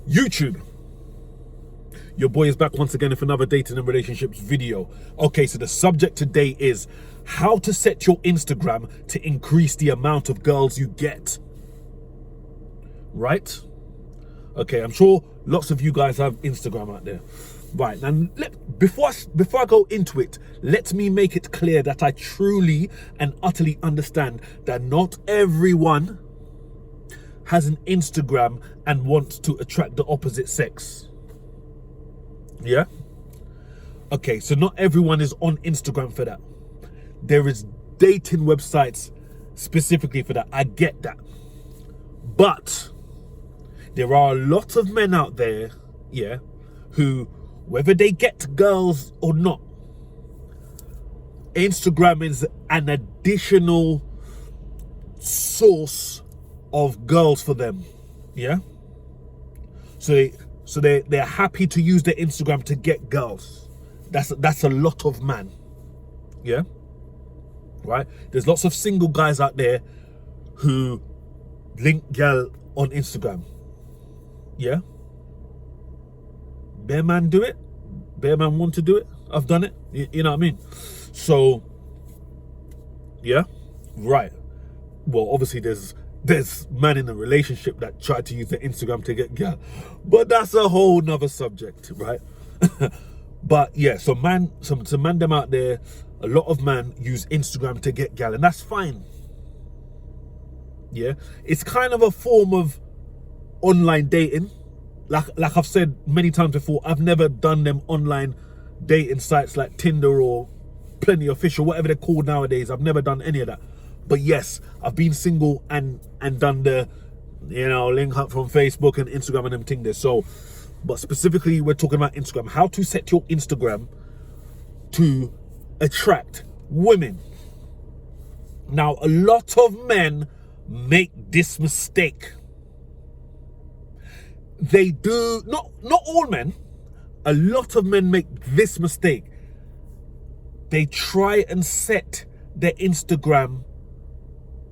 YouTube. Your boy is back once again with another dating and relationships video. Okay, so the subject today is how to set your Instagram to increase the amount of girls you get. Right? Okay, I'm sure lots of you guys have Instagram out there. Right, now before I go into it, let me make it clear that I truly and utterly understand that not everyone has an Instagram and wants to attract the opposite sex. Yeah? Okay, so not everyone is on Instagram for that. There is dating websites specifically for that. I get that. But there are a lot of men out there, yeah, who, whether they get girls or not, Instagram is an additional source of girls for them. Yeah? So they're happy to use their Instagram to get girls. That's a lot of man. Yeah? Right? There's lots of single guys out there who link girl on Instagram. Yeah? Bear man do it. Bear man want to do it. I've done it. You know what I mean? So, yeah? Right. Well, obviously there's men in a relationship that try to use their Instagram to get girl, but that's a whole nother subject, right? But yeah, so man them out there, a lot of men use Instagram to get girl, and that's fine. Yeah, it's kind of a form of online dating. Like I've said many times before, I've never done them online dating sites like Tinder or Plenty of Fish or whatever they're called nowadays. I've never done any of that. But yes, I've been single and done the, link up from Facebook and Instagram and them thing there. So, but specifically, we're talking about Instagram. How to set your Instagram to attract women. Now, a lot of men make this mistake. They do, not all men, a lot of men make this mistake. They try and set their Instagram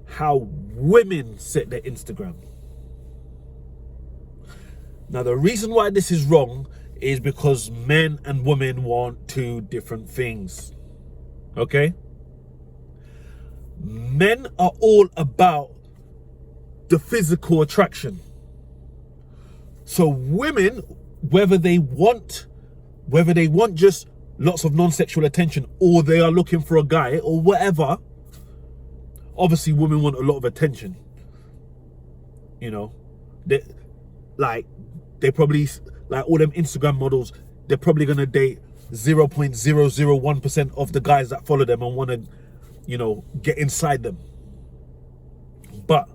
how women set their Instagram. Now, the reason why this is wrong is because men and women want two different things. Okay? Men are all about the physical attraction. So women, whether they want just lots of non-sexual attention, or they are looking for a guy or whatever, obviously women want a lot of attention. They probably, like all them Instagram models, they're probably gonna date 0.001% of the guys that follow them and want to, get inside them. But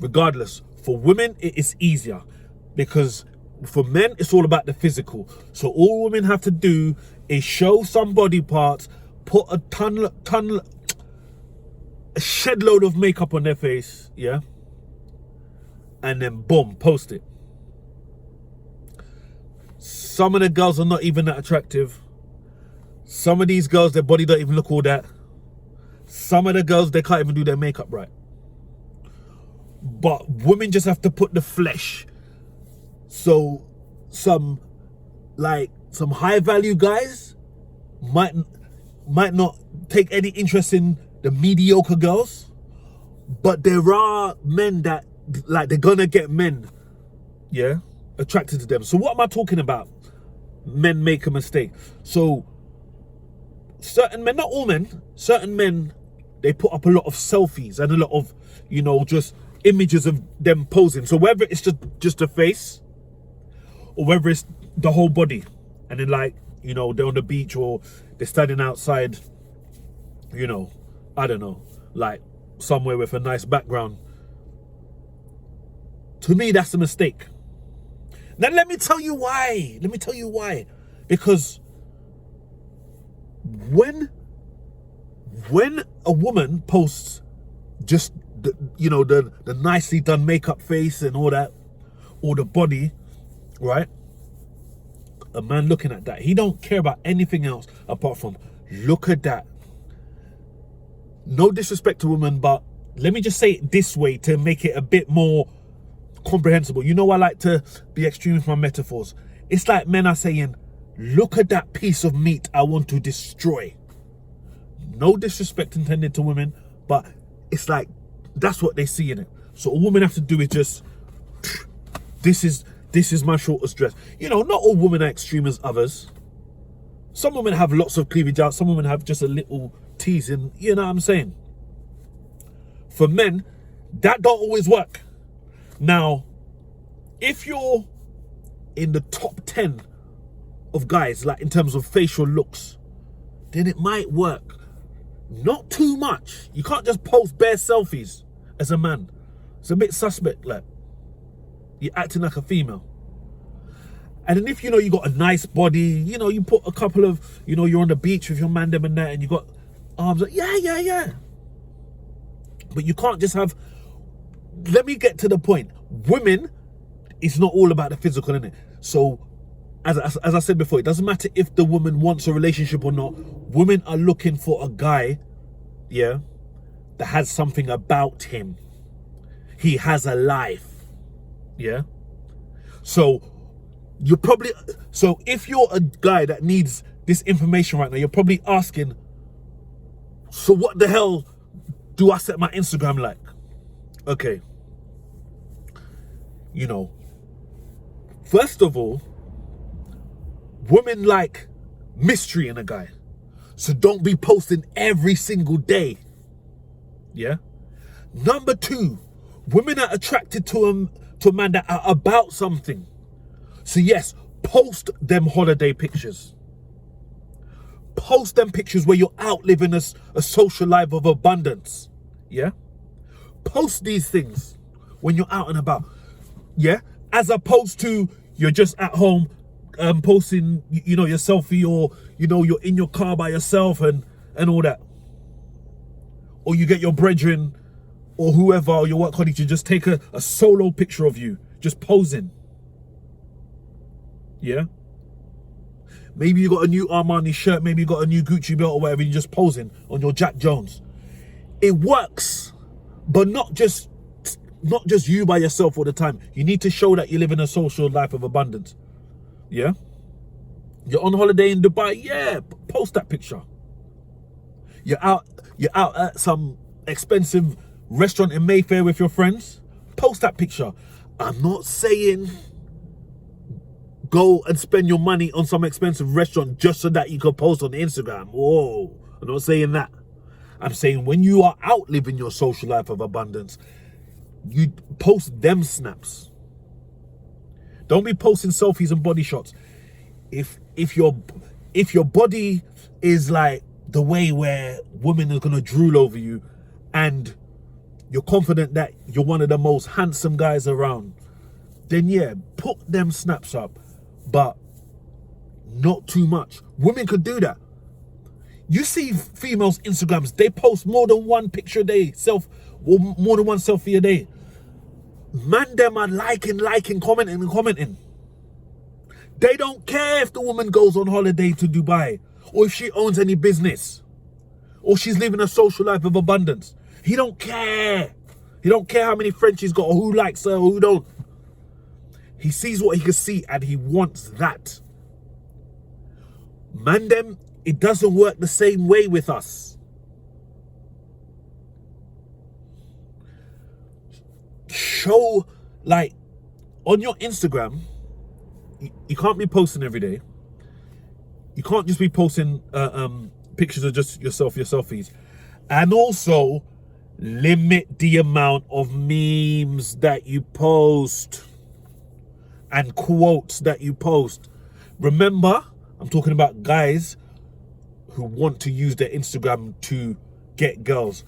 regardless, for women it is easier, because for men it's all about the physical. So all women have to do is show some body parts, put a shed load of makeup on their face, yeah, and then boom, post it. Some of the girls are not even that attractive. Some of these girls, their body don't even look all that. Some of the girls, they can't even do their makeup right. But women just have to put the flesh. So some high value guys might not take any interest in the mediocre girls, but there are men that, they're gonna get men, yeah, attracted to them. So what am I talking about? Men make a mistake. So certain men, not all men, certain men, they put up a lot of selfies and a lot of, just images of them posing. So whether it's just a face, or whether it's the whole body, and then they're on the beach or they're standing outside, I don't know, somewhere with a nice background. To me, that's a mistake. Now, let me tell you why. Because when a woman posts just the nicely done makeup face and all that, or the body, right? A man looking at that, he don't care about anything else apart from, look at that. No disrespect to women, but let me just say it this way to make it a bit more comprehensible. You know, I like to be extreme with my metaphors. It's like men are saying, look at that piece of meat I want to destroy. No disrespect intended to women, but it's like, that's what they see in it. So a woman have to do is just, this is my shortest dress. You know, not all women are extreme as others. Some women have lots of cleavage out. Some women have just a little teasing. You know what I'm saying? For men, that don't always work. Now, if you're in the top 10 of guys, like in terms of facial looks, then it might work. Not too much. You can't just post bare selfies as a man. It's a bit suspect, like. You're acting like a female. And then if you know you got a nice body, you know, you put a couple of, you know, you're on the beach with your man them and that, and you got arms like, yeah. But you can't just have, let me get to the point. Women, it's not all about the physical, innit? So, as I said before, it doesn't matter if the woman wants a relationship or not. Women are looking for a guy, yeah, that has something about him. He has a life, yeah? So, if you're a guy that needs this information right now, you're probably asking, so what the hell do I set my Instagram like? Okay. You know, first of all, women like mystery in a guy. So don't be posting every single day. Yeah? Number 2, women are attracted to a man that are about something. So yes, post them holiday pictures. Post them pictures where you're out living a social life of abundance. Yeah? Post these things when you're out and about. Yeah? As opposed to you're just at home posting, you know, your selfie, or, you know, you're in your car by yourself and all that. Or you get your brethren or whoever, or your work colleague, to just take a solo picture of you, just posing. Yeah? Maybe you got a new Armani shirt, maybe you got a new Gucci belt or whatever, you're just posing on your Jack Jones. It works, but not just you by yourself all the time. You need to show that you live in a social life of abundance. Yeah? You're on holiday in Dubai, yeah, post that picture. You're out at some expensive restaurant in Mayfair with your friends, post that picture. I'm not saying go and spend your money on some expensive restaurant just so that you can post on Instagram. Whoa, I'm not saying that. I'm saying when you are out living your social life of abundance, you post them snaps. Don't be posting selfies and body shots. If your body is like the way where women are gonna drool over you, and you're confident that you're one of the most handsome guys around, then yeah, put them snaps up, but not too much. Women could do that. You see females' Instagrams, they post more than one picture a day, or more than one selfie a day. Man, them are liking, commenting. They don't care if the woman goes on holiday to Dubai, or if she owns any business, or she's living a social life of abundance. He don't care. He don't care how many friends she's got, or who likes her, or who don't. He sees what he can see, and he wants that. Man, them, it doesn't work the same way with us. Show, like, on your Instagram, you can't be posting every day. You can't just be posting pictures of just yourself, your selfies. And also, limit the amount of memes that you post and quotes that you post. Remember, I'm talking about guys who want to use their Instagram to get girls.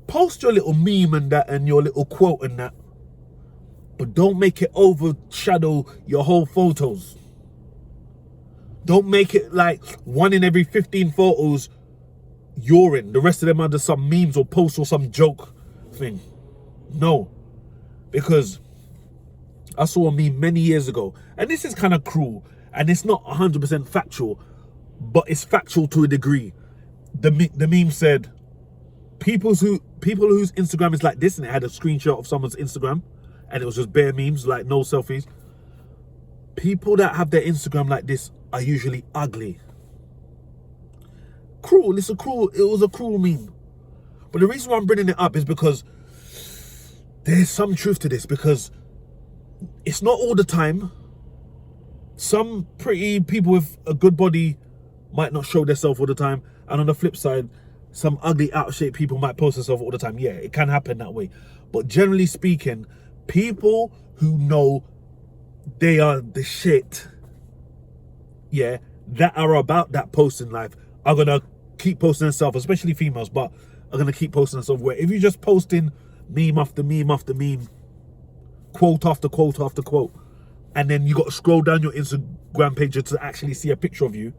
Post your little meme and that, and your little quote and that, but don't make it overshadow your whole photos. Don't make it like 1 in every 15 photos you're in. The rest of them are just some memes or posts or some joke thing. No. Because I saw a meme many years ago, and this is kind of cruel, and it's not 100% factual, but it's factual to a degree. The meme said, people whose Instagram is like this, and it had a screenshot of someone's Instagram, and it was just bare memes, like no selfies. People that have their Instagram like this are usually ugly. Cruel. It was a cruel meme. But the reason why I'm bringing it up is because there's some truth to this, because it's not all the time. Some pretty people with a good body might not show themselves all the time. And on the flip side, some ugly, out of shape people might post themselves all the time. Yeah, it can happen that way. But generally speaking, people who know they are the shit, yeah, that are about that posting life, are going to keep posting themselves, especially females, but are going to keep posting themselves. Where if you're just posting meme after meme after meme, quote after quote after quote, and then you got to scroll down your Instagram page to actually see a picture of you,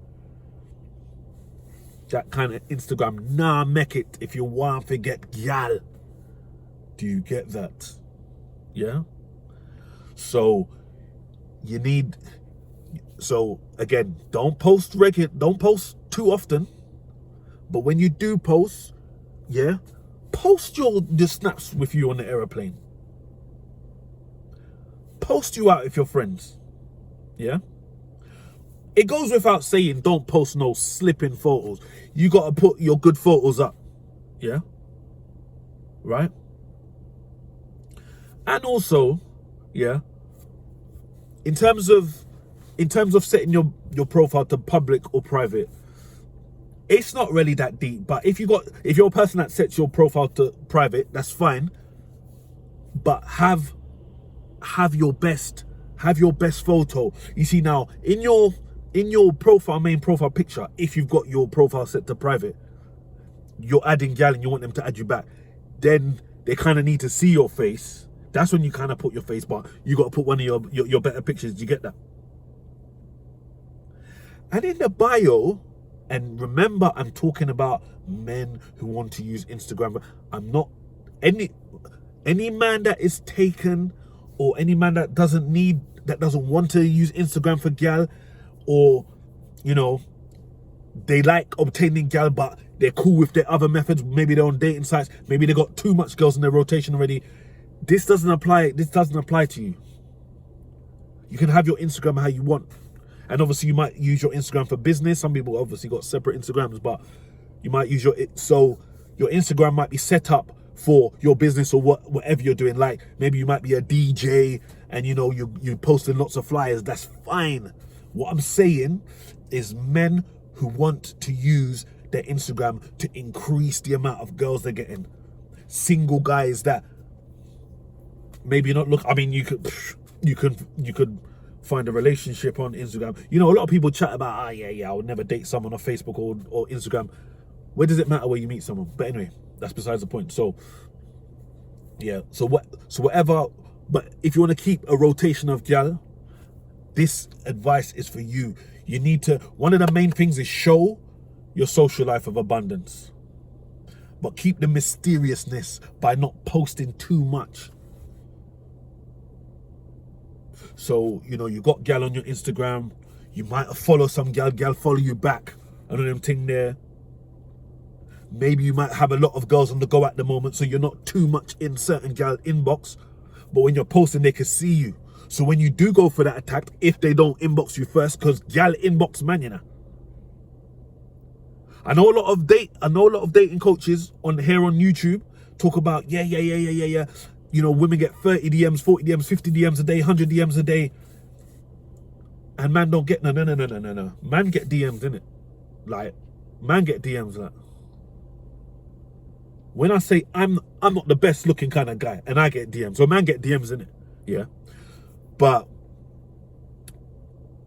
that kind of Instagram, nah, make it if you want to get gal. Do you get that? Yeah? So, you need, so again, don't post too often, but when you do post, yeah, post your snaps with you on the aeroplane. Post you out with your friends, yeah? It goes without saying, don't post no slipping photos. You got to put your good photos up, yeah? Right? And also, yeah, in terms of setting your profile to public or private, it's not really that deep. But if you're a person that sets your profile to private, that's fine. But have your best photo. You see, now in your main profile picture, if you've got your profile set to private, you're adding gal and you want them to add you back, then they kind of need to see your face. That's when you kind of put your face, but you got to put one of your better pictures. Do you get that? And in the bio, and remember, I'm talking about men who want to use Instagram. I'm not any man that is taken, or any man that doesn't want to use Instagram for gal, or, you know, they like obtaining gal, but they're cool with their other methods. Maybe they're on dating sites. Maybe they got too much girls in their rotation already. This doesn't apply to you. You can have your Instagram how you want. And obviously you might use your Instagram for business. Some people obviously got separate Instagrams, but you might use your Instagram might be set up for your business or whatever you're doing. Like maybe you might be a DJ and you know you posting lots of flyers. That's fine. What I'm saying is men who want to use their Instagram to increase the amount of girls they're getting. Single guys that maybe not look. I mean, you could find a relationship on Instagram. You know, a lot of people chat about, I would never date someone on Facebook or Instagram. Where does it matter where you meet someone? But anyway, that's besides the point. So yeah, so whatever. But if you want to keep a rotation of gal, this advice is for you. You need to, one of the main things is show your social life of abundance, but keep the mysteriousness by not posting too much. So, you know, you got gal on your Instagram, you might follow some gal follow you back, and them thing there. Maybe you might have a lot of girls on the go at the moment, so you're not too much in certain gal inbox, but when you're posting, they can see you. So when you do go for that attack, if they don't inbox you first, because gal inbox man, you know. I know a lot of dating coaches on YouTube talk about, yeah. You know, women get 30 DMs, 40 DMs, 50 DMs a day, 100 DMs a day. And man don't get, no. Man get DMs, innit? Like, man get DMs, like. When I say I'm not the best looking kind of guy, and I get DMs, so man get DMs, innit? Yeah. But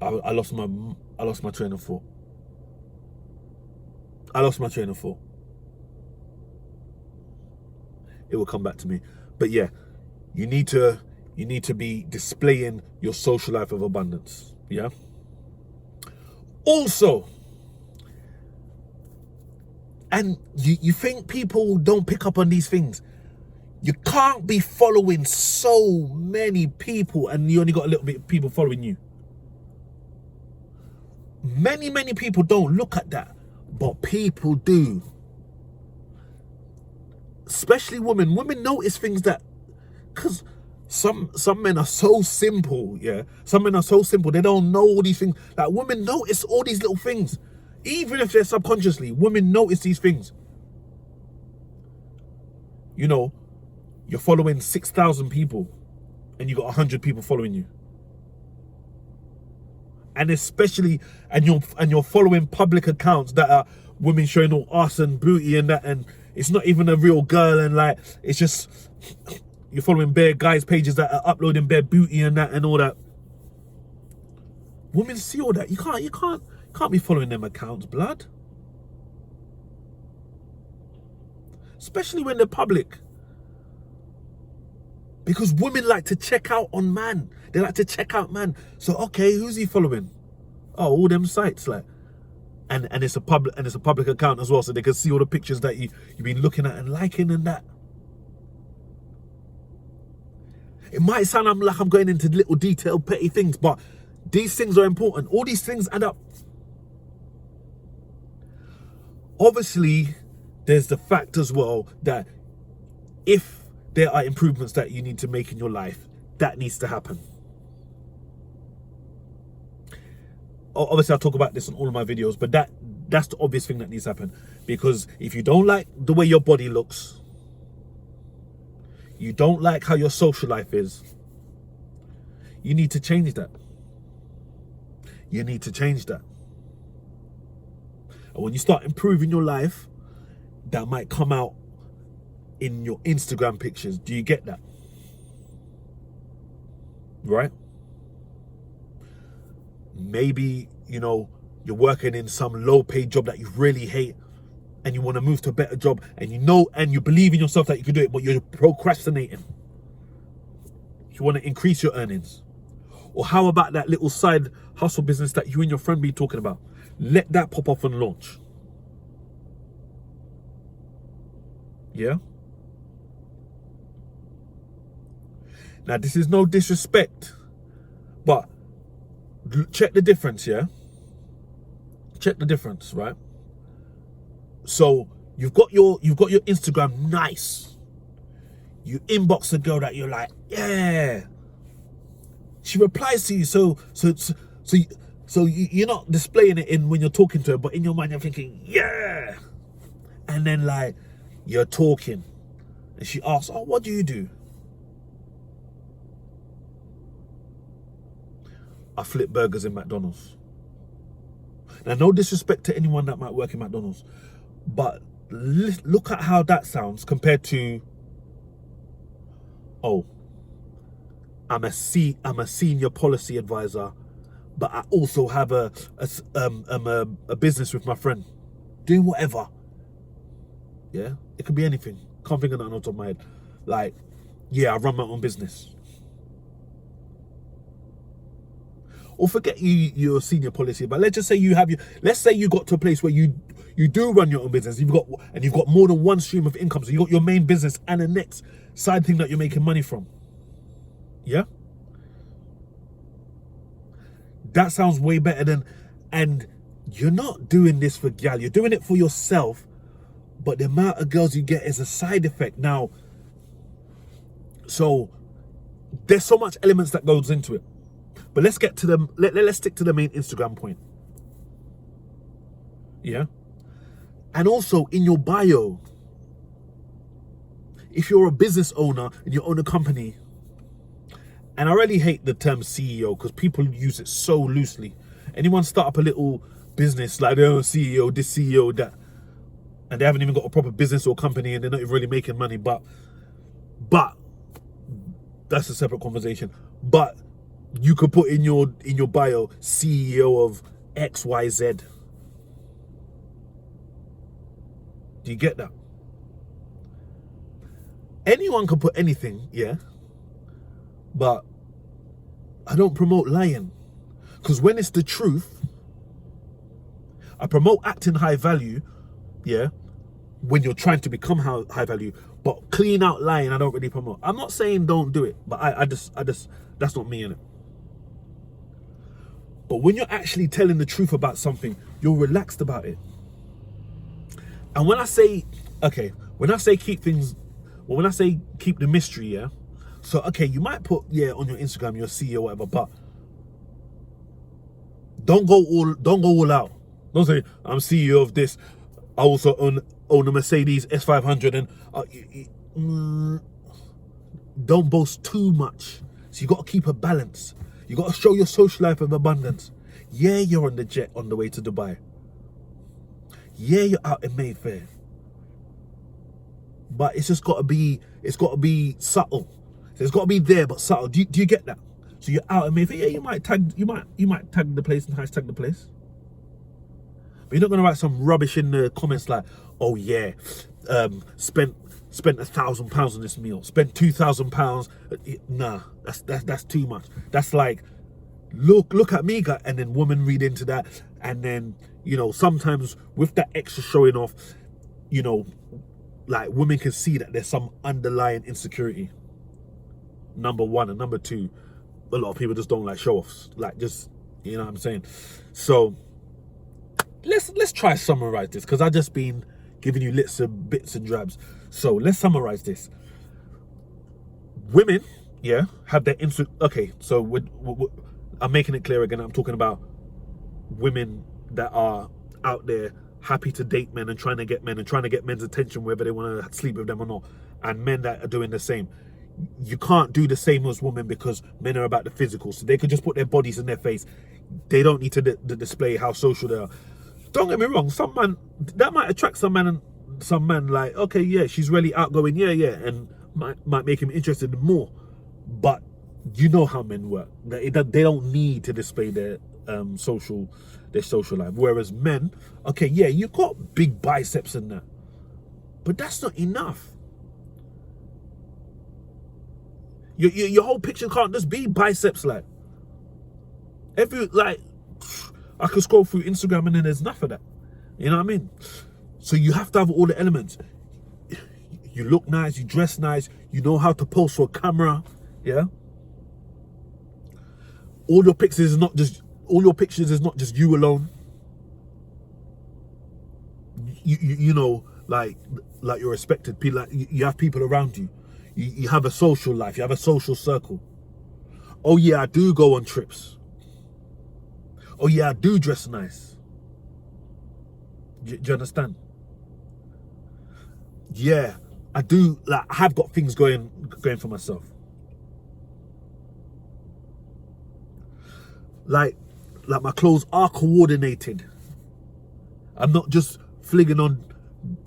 I lost my train of thought. It will come back to me. But yeah, you need to be displaying your social life of abundance. Yeah. Also, and you think people don't pick up on these things. You can't be following so many people and you only got a little bit of people following you. Many people don't look at that, but people do. Especially women. Women notice things that, because Some men are so simple, yeah. Some men are so simple, they don't know all these things. Like, women notice all these little things. Even if they're subconsciously, women notice these things. You know, you're following 6,000 people and you got 100 people following you. And especially, and you're following public accounts that are women showing all ass and booty and that, and it's not even a real girl, and like, it's just, you're following bare guys pages that are uploading bare booty and that and all that. Women see all that. You can't be following them accounts, blood. Especially when they're public. Because women like to check out on man. They like to check out man. So okay, who's he following? Oh, all them sites, like, and it's a public account as well, so they can see all the pictures that you've been looking at and liking and that. It might sound like I'm going into little detailed petty things, but these things are important. All these things add up. Obviously, there's the fact as well that if there are improvements that you need to make in your life, that needs to happen. Obviously, I'll talk about this in all of my videos, but that's the obvious thing that needs to happen. Because if you don't like the way your body looks, you don't like how your social life is, you need to change that. You need to change that. And when you start improving your life, that might come out in your Instagram pictures. Do you get that? Right? Maybe, you know, you're working in some low paid job that you really hate and you want to move to a better job, and you know, and you believe in yourself that you can do it, but you're procrastinating. You want to increase your earnings. Or how about that little side hustle business that you and your friend be talking about? Let that pop off and launch. Yeah? Now, this is no disrespect, but check the difference, yeah? Check the difference, right? So you've got your Instagram nice. You inbox a girl that you're like, yeah. She replies to you, so you're not displaying it in when you're talking to her, but in your mind you're thinking, yeah. And then like you're talking, and she asks, oh, what do you do? I flip burgers in McDonald's. Now, no disrespect to anyone that might work in McDonald's, but look at how that sounds compared to, oh, I'm a senior policy advisor, but I also have a business with my friend, doing whatever. Yeah, it could be anything. Can't think of that on the top of my head. Like, yeah, I run my own business. Or forget you're a senior policy, but let's just say let's say you got to a place where you do run your own business. You've got more than one stream of income. So you got your main business and the next side thing that you're making money from. Yeah? That sounds way better than, and you're not doing this for gal, you're doing it for yourself, but the amount of girls you get is a side effect. Now, so there's so much elements that goes into it. But let's get to them. Let's stick to the main Instagram point. Yeah. And also in your bio, if you're a business owner and you own a company, and I really hate the term CEO because people use it so loosely. Anyone start up a little business like they're a CEO, this CEO, that, and they haven't even got a proper business or company, and they're not even really making money. But that's a separate conversation. But you could put in your bio CEO of XYZ. Do you get that? Anyone can put anything, yeah. But I don't promote lying, because when it's the truth, I promote acting high value, yeah, when you're trying to become high value. But clean out lying, I don't really promote. I'm not saying don't do it, but I just that's not me, innit? But when you're actually telling the truth about something, you're relaxed about it. And when I say, okay, when I say keep the mystery, yeah. So okay, you might put on your Instagram your CEO or whatever, but don't go all out. Don't say I'm CEO of this. I also own a Mercedes S500 and don't boast too much. So you got to keep a balance. You got to show your social life of abundance. Yeah, you're on the jet on the way to Dubai. Yeah, you're out in Mayfair. But it's just got to be subtle. So it's got to be there but subtle. Do you get that? So you're out in Mayfair. Yeah, you might tag the place and hashtag the place. But you're not gonna write some rubbish in the comments like, oh yeah, spent £1,000 on this meal, spent £2,000. Nah, that's too much. That's like, look at me, and then women read into that, and then sometimes with that extra showing off, like women can see that there's some underlying insecurity. Number one, and number two, a lot of people just don't like show offs. Like, just, you know what I'm saying? So let's try summarize this, because I've just been giving you bits and drabs. So let's summarize this. Women, have their okay, so I'm making it clear again. I'm talking about women that are out there happy to date men and trying to get men's attention, whether they want to sleep with them or not, and men that are doing the same. You can't do the same as women, because men are about the physical, so they could just put their bodies in their face. They don't need to display how social they are. Don't get me wrong, some man that might attract some man like, okay, yeah, she's really outgoing, and might make him interested more. But you know how men work. They don't need to display their social life. Whereas men, okay, yeah, you got big biceps and that, but that's not enough. Your whole picture can't just be biceps. Like, I could scroll through Instagram and then there's enough of that. You know what I mean? So you have to have all the elements. You look nice, you dress nice, you know how to pose for a camera, yeah? All your pictures is not just you alone. You know, like you're respected. People, like, you have people around you. You have a social life, you have a social circle. Oh yeah, I do go on trips. Oh yeah, I do dress nice. Do you understand? Yeah, I do. Like, I have got things going for myself. Like my clothes are coordinated. I'm not just flinging on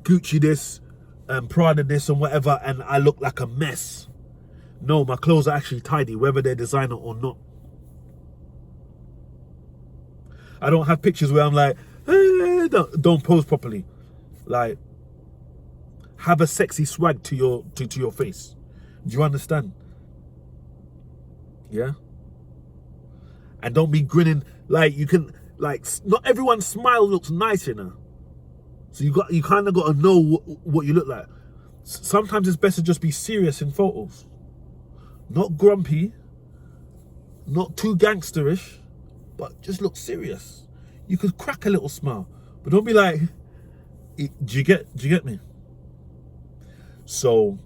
Gucci this and Prada this and whatever, and I look like a mess. No, my clothes are actually tidy, whether they're designer or not. I don't have pictures where I'm like, hey, don't pose properly. Like, have a sexy swag to your face. Do you understand? Yeah. And don't be grinning like you can. Like, not everyone's smile looks nice, you know. So you kind of got to know what you look like. Sometimes it's best to just be serious in photos, not grumpy, not too gangsterish, but just look serious. You could crack a little smile, but don't be like, do you get me? So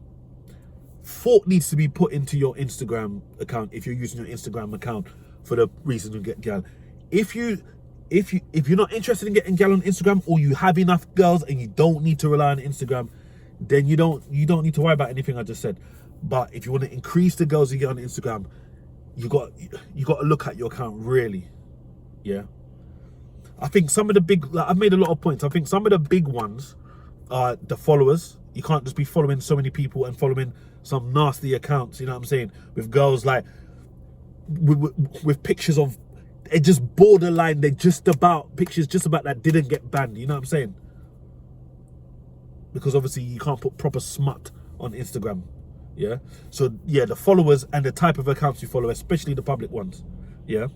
thought needs to be put into your Instagram account if you're using your Instagram account for the reason to get gal. If you're not interested in getting gal on Instagram, or you have enough girls and you don't need to rely on Instagram, then you don't need to worry about anything I just said. But if you want to increase the girls you get on Instagram, you got to look at your account really. Yeah. I think some of the big, like, I've made a lot of points. I think some of the big ones are the followers. You can't just be following so many people and following some nasty accounts, you know what I'm saying? With girls like, with pictures of, it just borderline, they're just about, pictures just about that didn't get banned, you know what I'm saying? Because obviously you can't put proper smut on Instagram, yeah? So yeah, the followers and the type of accounts you follow, especially the public ones, yeah?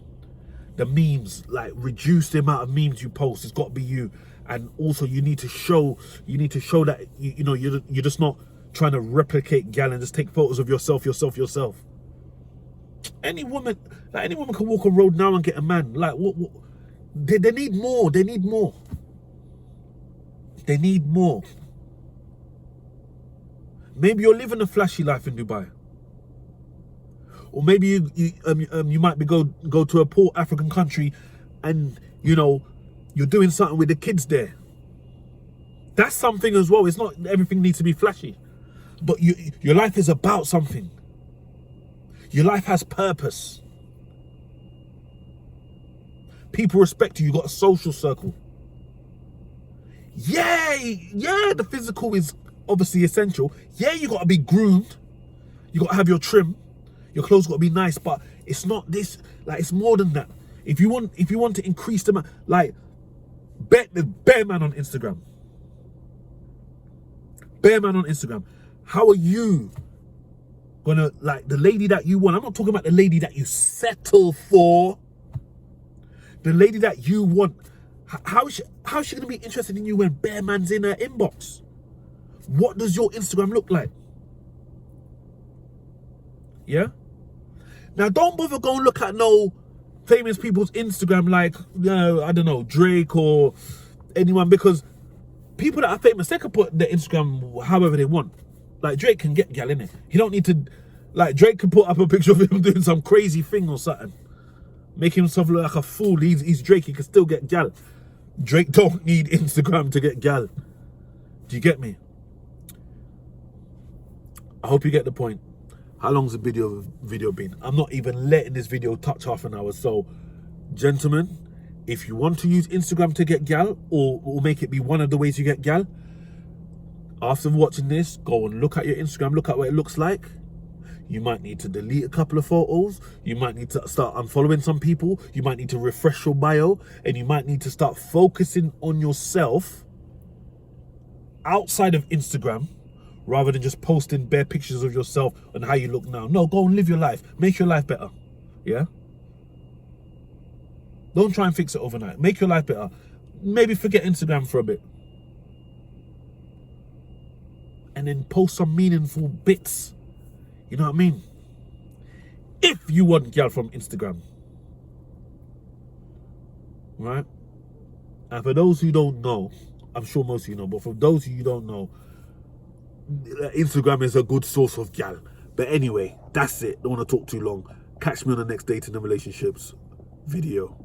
The memes, like, reduce the amount of memes you post. It's got to be you. And also you need to show that you're just not trying to replicate gal and just take photos of yourself. Any woman can walk a road now and get a man. Like, what they need more. They need more. Maybe you're living a flashy life in Dubai. or maybe you might be go to a poor African country, and you know you're doing something with the kids there. That's something as well. It's not everything needs to be flashy, but your life is about something. Your life has purpose. People respect you. You got a social circle. Yeah, the physical is obviously essential. Yeah, you got to be groomed. You got to have your trim. Your clothes got to be nice, but it's not this. Like, it's more than that. If you want to increase the like, Bear Man on Instagram. Bear Man on Instagram. How are you gonna, like, the lady that you want? I'm not talking about the lady that you settle for. The lady that you want. How's she gonna be interested in you when Bear Man's in her inbox? What does your Instagram look like? Yeah. Now don't bother going look at no famous people's Instagram, like, you know, I don't know, Drake or anyone, because people that are famous, they can put their Instagram however they want. Like, Drake can get gal in it. He don't need to, like, Drake can put up a picture of him doing some crazy thing or something, make himself look like a fool. He's Drake. He can still get gal. Drake don't need Instagram to get gal. Do you get me? I hope you get the point. How long's the video been? I'm not even letting this video touch half an hour. So, gentlemen, if you want to use Instagram to get gal, or make it be one of the ways you get gal, after watching this, go and look at your Instagram, look at what it looks like. You might need to delete a couple of photos. You might need to start unfollowing some people. You might need to refresh your bio, and you might need to start focusing on yourself outside of Instagram, rather than just posting bare pictures of yourself and how you look now. No, go and live your life. Make your life better. Yeah? Don't try and fix it overnight. Make your life better. Maybe forget Instagram for a bit. And then post some meaningful bits. You know what I mean? If you want girl from Instagram. Right? And for those who don't know, I'm sure most of you know, but for those of you who don't know, Instagram is a good source of gal. But anyway, that's it. Don't want to talk too long. Catch me on the next Dating and Relationships video.